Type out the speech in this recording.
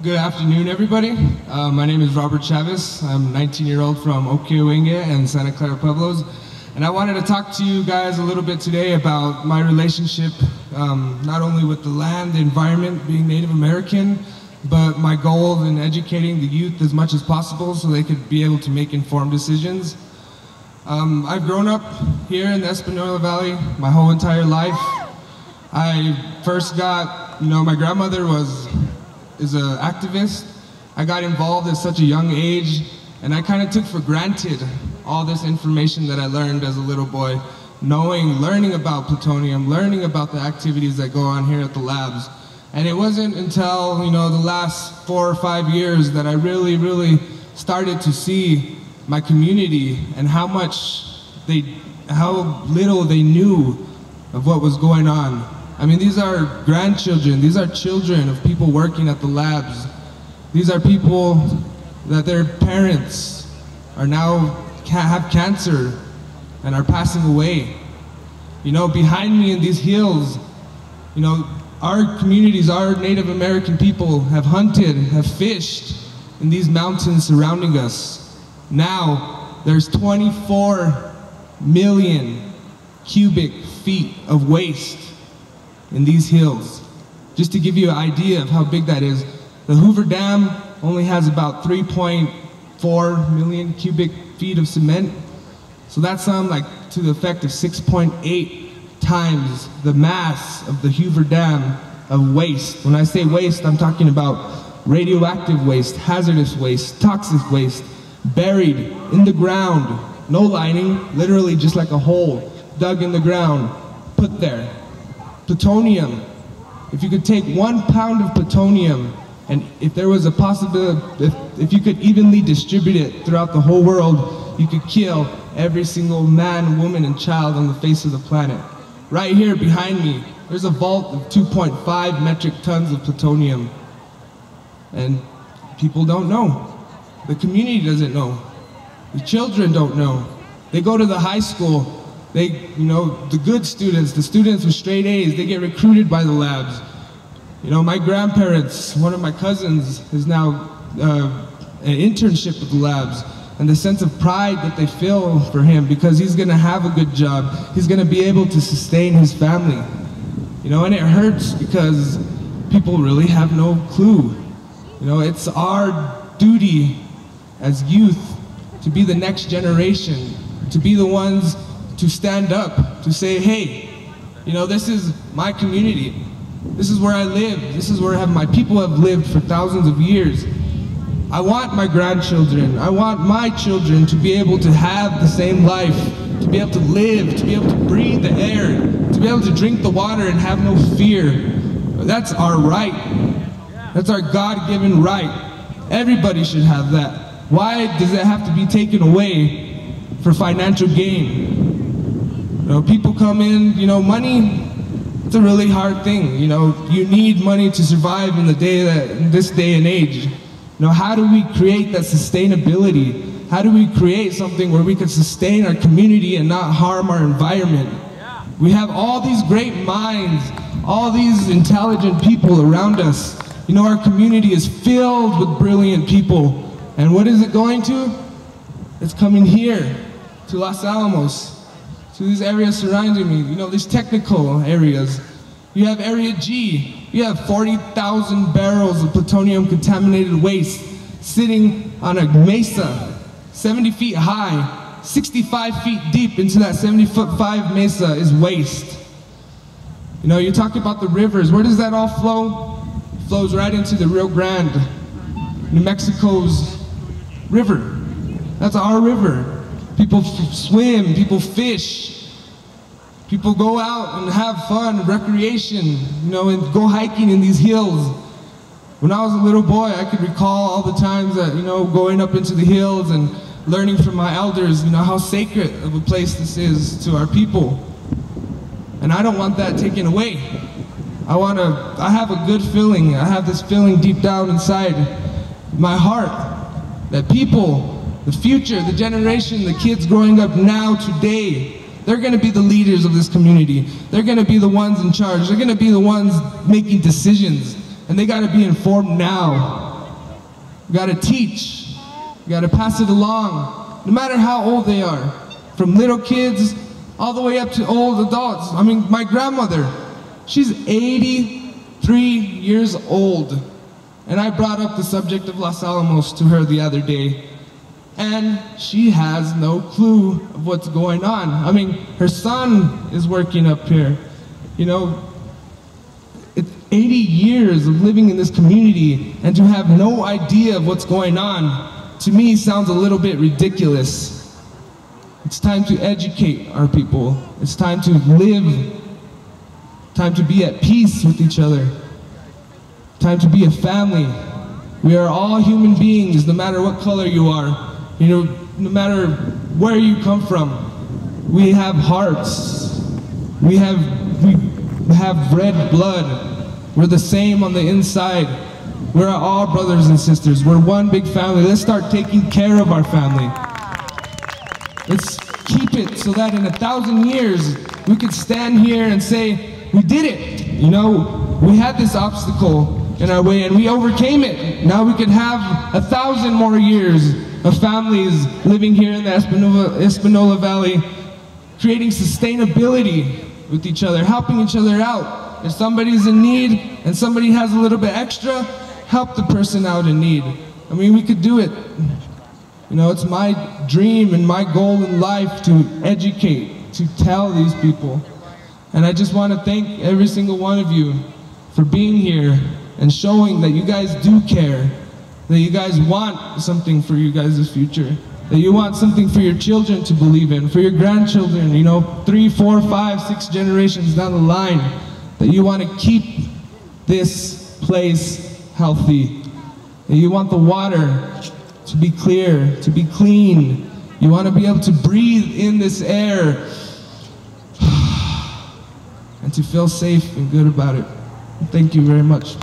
Good afternoon, everybody. My name is Robert Chavez. I'm a 19-year-old from Okiawenge and Santa Clara Pueblos. And I wanted to talk to you guys a little bit today about my relationship, not only with the land, the environment, being Native American, but my goal in educating the youth as much as possible so they could be able to make informed decisions. I've grown up here in the Espanola Valley my whole entire life. I first got, my grandmother is an activist. I got involved at such a young age, and I kind of took for granted all this information that I learned as a little boy, learning about plutonium, learning about the activities that go on here at the labs. And it wasn't until, the last 4 or 5 years that I really started to see my community and how little they knew of what was going on. I mean, these are grandchildren, these are children of people working at the labs. These are people that their parents are now have cancer and are passing away. Behind me in these hills, our communities, our Native American people have hunted, have fished in these mountains surrounding us. Now, there's 24 million cubic feet of waste in these hills. Just to give you an idea of how big that is, the Hoover Dam only has about 3.4 million cubic feet of cement. So that's to the effect of 6.8 times the mass of the Hoover Dam of waste. When I say waste, I'm talking about radioactive waste, hazardous waste, toxic waste, buried in the ground, no lining, literally just like a hole dug in the ground, put there. Plutonium, if you could take 1 pound of plutonium, and if there was a possibility, if you could evenly distribute it throughout the whole world, you could kill every single man, woman, and child on the face of the planet. Right here behind me, there's a vault of 2.5 metric tons of plutonium. And people don't know. The community doesn't know. The children don't know. They go to the high school. The good students, the students with straight A's, they get recruited by the labs. My grandparents, one of my cousins is now an internship with the labs, and the sense of pride that they feel for him because he's gonna have a good job, he's gonna be able to sustain his family. And it hurts because people really have no clue. It's our duty as youth to be the next generation, to be the ones to stand up, to say, hey, this is my community. This is where I live. This is where my people have lived for thousands of years. I want my grandchildren, I want my children to be able to have the same life, to be able to live, to be able to breathe the air, to be able to drink the water and have no fear. That's our right. That's our God-given right. Everybody should have that. Why does it have to be taken away for financial gain? People come in, money, it's a really hard thing. You need money to survive in this day and age. How do we create that sustainability? How do we create something where we can sustain our community and not harm our environment? We have all these great minds, all these intelligent people around us. Our community is filled with brilliant people. And what is it going to? It's coming here, to Los Alamos, to these areas surrounding me, these technical areas. You have Area G, you have 40,000 barrels of plutonium-contaminated waste sitting on a mesa, 70 feet high, 65 feet deep into that 70-foot mesa is waste. You talk about the rivers, where does that all flow? It flows right into the Rio Grande, New Mexico's river. That's our river. People swim, people fish, people go out and have fun, recreation, and go hiking in these hills. When I was a little boy, I could recall all the times that, going up into the hills and learning from my elders, how sacred of a place this is to our people. And I don't want that taken away. I have a good feeling, I have this feeling deep down inside my heart that people, the future, the generation, the kids growing up now, today, they're going to be the leaders of this community. They're going to be the ones in charge. They're going to be the ones making decisions. And they got to be informed now. We gotta teach. We gotta pass it along, no matter how old they are. From little kids all the way up to old adults. I mean, my grandmother, she's 83 years old. And I brought up the subject of Los Alamos to her the other day. And she has no clue of what's going on. I mean, her son is working up here. You know, it's 80 years of living in this community, and to have no idea of what's going on, to me sounds a little bit ridiculous. It's time to educate our people. It's time to live, time to be at peace with each other, time to be a family. We are all human beings, no matter what color you are. You know, no matter where you come from, we have hearts. We have red blood. We're the same on the inside. We're all brothers and sisters. We're one big family. Let's start taking care of our family. Let's keep it so that in 1,000 years, we could stand here and say, we did it. You know, we had this obstacle in our way and we overcame it. Now we could have 1,000 more years of families living here in the Espanola Valley, creating sustainability with each other, helping each other out. If somebody's in need and somebody has a little bit extra, help the person out in need. I mean, we could do it. You know, it's my dream and my goal in life to educate, to tell these people. And I just want to thank every single one of you for being here and showing that you guys do care, that you guys want something for you guys' future, that you want something for your children to believe in, for your grandchildren, you know, 3, 4, 5, 6 generations down the line, that you want to keep this place healthy, that you want the water to be clear, to be clean. You want to be able to breathe in this air and to feel safe and good about it. Thank you very much.